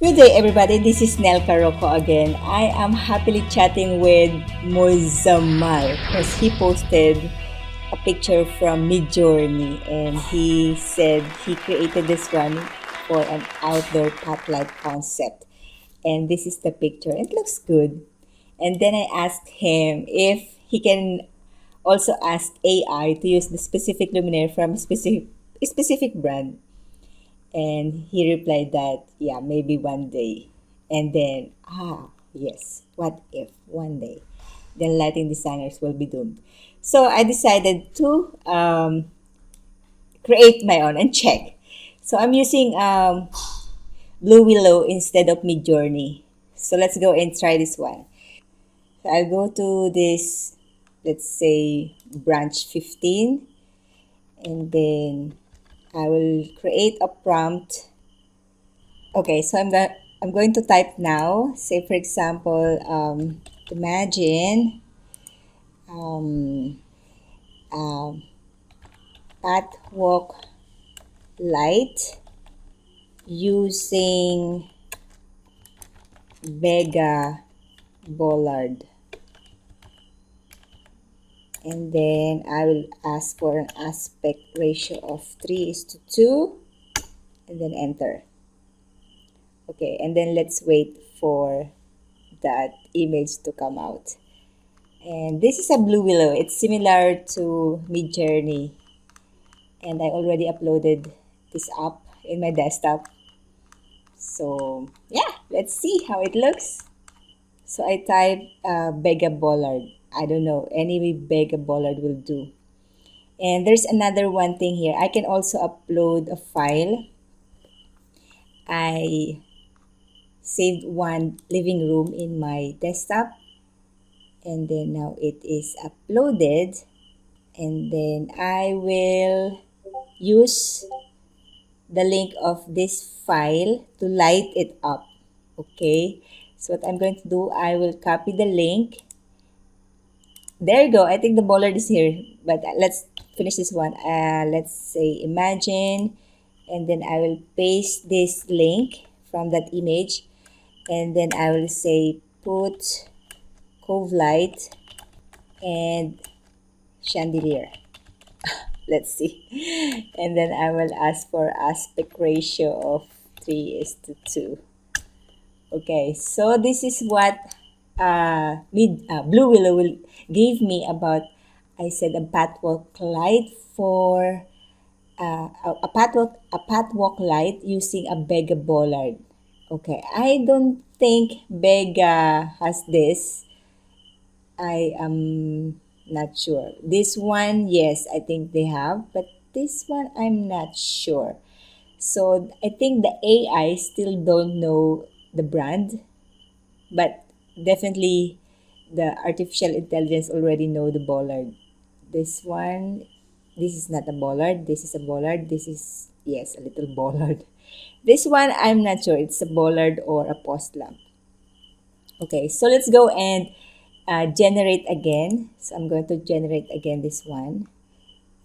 Good day, everybody. This is Nelca Roco again. I am happily chatting with Moizamal because he posted a picture from Midjourney and he said he created this one for an outdoor pathlight concept. And this is the picture. It looks good. And then I asked him if he can also ask AI to use the specific luminaire from a specific brand. And he replied that, yeah, maybe one day. And then, yes, what if one day? Then lighting designers will be doomed. So I decided to create my own and check. So I'm using Blue Willow instead of Midjourney. So let's go and try this one. So I'll go to this, let's say, branch 15, and then I will create a prompt. Okay, so I'm going to type now. Say for example, imagine um, um, pathwalk light using BEGA bollard, and then I will ask for an aspect ratio of 3:2, and then enter. Okay, and then let's wait for that image to come out. And this is a Blue Willow. It's similar to Midjourney. And I already uploaded this app in my desktop. So yeah, let's see how it looks. So I type Bega Bollard. I don't know, any Bega Bollard will do. And there's another one thing here. I can also upload a file. I saved one living room in my desktop, and then now it is uploaded, and then I will use the link of this file to light it up. Okay, so what I'm going to do, I will copy the link. There you go. I think the bollard is here, but let's finish this one. Let's say imagine, and then I will paste this link from that image, and then I will say put cove light and chandelier. Let's see. And then I will ask for aspect ratio of 3:2. Okay, so this is what Blue Willow will give me about, I said, a pathwalk light for a pathwalk light using a Bega bollard. Okay, I don't think Bega has this. I am not sure. This one, yes, I think they have, but this one, I'm not sure. So I think the AI still don't know the brand, but definitely the artificial intelligence already know the bollard. This one, this is not a bollard. This is a bollard. This is, yes, a little bollard. This one, I'm not sure. It's a bollard or a post lamp. Okay, so let's go and generate again. So I'm going to generate again this one.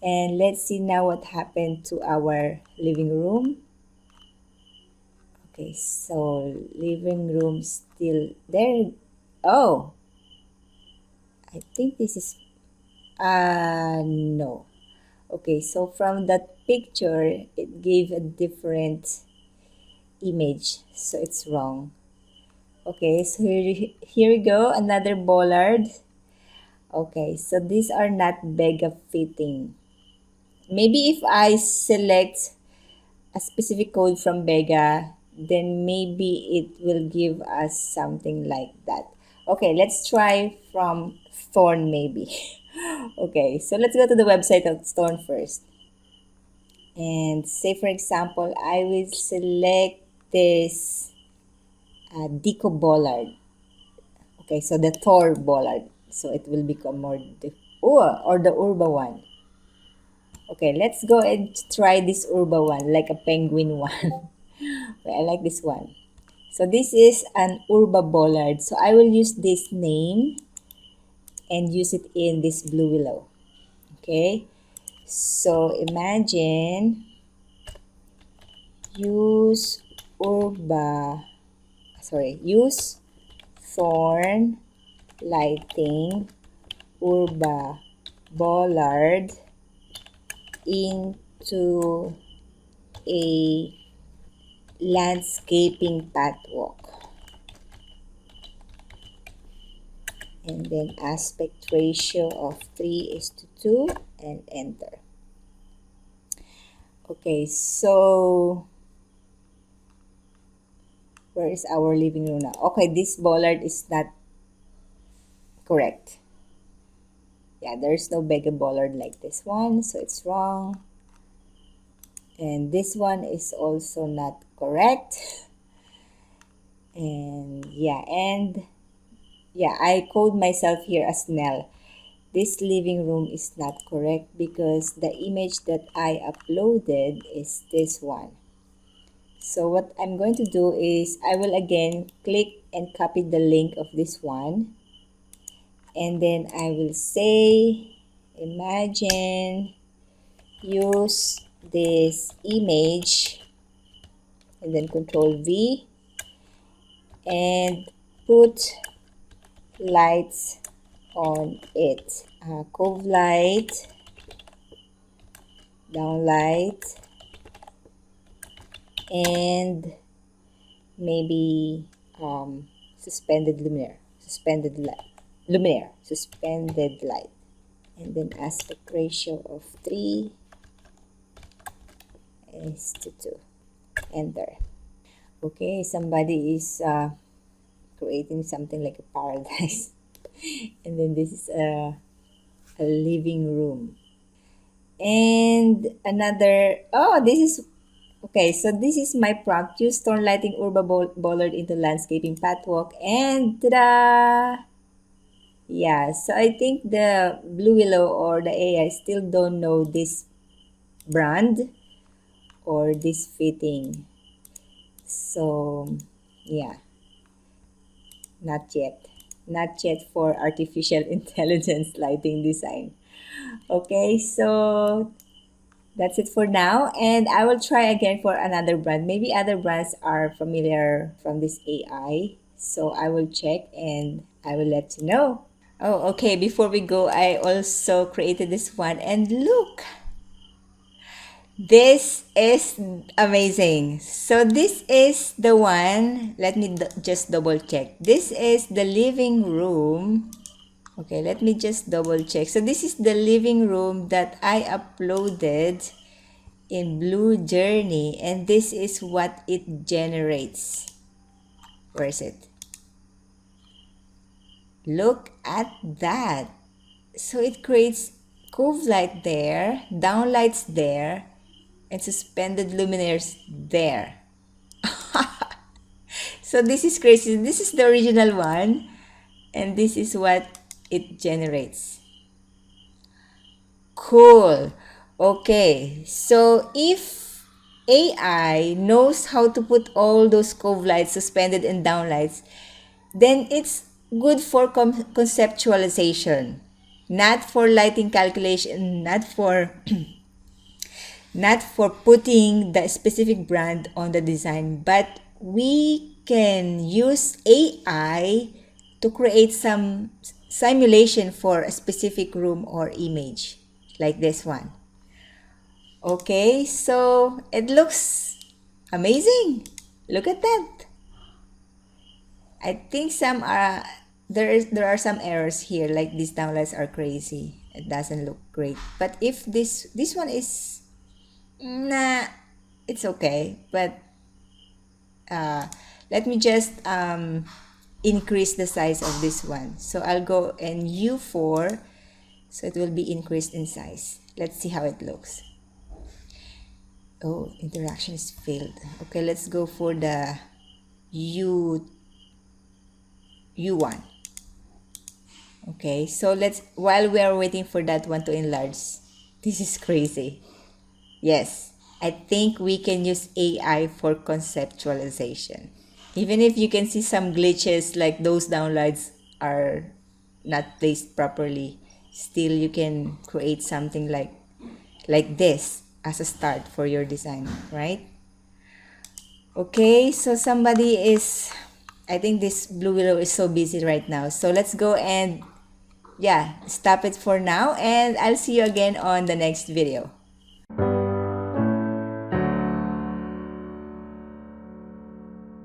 And let's see now what happened to our living room. Okay, so living room still there. Oh, I think this is, no. Okay, so from that picture, it gave a different image. So it's wrong. Okay, so here we go, another bollard. Okay, so these are not Bega fitting. Maybe if I select a specific code from Bega, then maybe it will give us something like that. Okay, let's try from Thorn maybe. Okay, so let's go to the website of Thorn first. And say for example, I will select this Deco Bollard. Okay, so the Thor Bollard. So it will become more, or the Urba one. Okay, let's go and try this Urba one, like a penguin one. Okay, I like this one. So this is an Urba Bollard. So I will use this name and use it in this Blue Willow. Okay, so imagine use Urba use thorn lighting urba bollard into a landscaping pathwalk, and then aspect ratio of 3:2 and enter. Okay, so where is our living room now? Okay, this bollard is not correct. Yeah, there's no BEGA bollard like this one, so it's wrong. And this one is also not correct. And yeah, I code myself here as Nell. This living room is not correct because the image that I uploaded is this one. So what I'm going to do is I will again click and copy the link of this one. And then I will say, imagine, use this image, and then Control V, and put lights on it. Cove light, down light, and maybe suspended light, and then aspect ratio of 3:2. Enter. Okay, somebody is creating something like a paradise. And then this is a living room. And another, oh, this is, okay, so this is my prompt. Use storm lighting urba bollard into landscaping pathwalk. And ta-da! Yeah, so I think the BlueWillow or the AI still don't know this brand or this fitting. So, yeah, not yet. Not yet for artificial intelligence lighting design. Okay, so that's it for now. And I will try again for another brand. Maybe other brands are familiar from this AI. So I will check and I will let you know. Oh, okay. Before we go, I also created this one. And look, this is amazing. So this is the one. Let me just double check. This is the living room. Okay, let me just double check. So this is the living room that I uploaded in Blue Journey, and this is what it generates. Where is it? Look at that. So it creates cove light there, downlights there, and suspended luminaires there. So this is crazy. This is the original one, and this is what it generates. Cool. Okay, so if AI knows how to put all those cove lights, suspended and downlights, then it's good for conceptualization, not for lighting calculation, not for putting the specific brand on the design, but we can use AI to create some simulation for a specific room or image like this one. Okay, so it looks amazing. Look at that. I think there are some errors here, like these downlights are crazy. It doesn't look great. But if this one is, nah, it's okay. But let me just increase the size of this one. So I'll go and U4, so it will be increased in size. Let's see how it looks. Oh, interaction is failed. Okay, let's go for the U1. Okay, so while we are waiting for that one to enlarge, this is crazy. Yes, I think we can use AI for conceptualization. Even if you can see some glitches, like those downlights are not placed properly, still you can create something like this as a start for your design, right? Okay, so somebody is I think this blue willow is so busy right now. So let's go and yeah, stop it for now, and I'll see you again on the next video.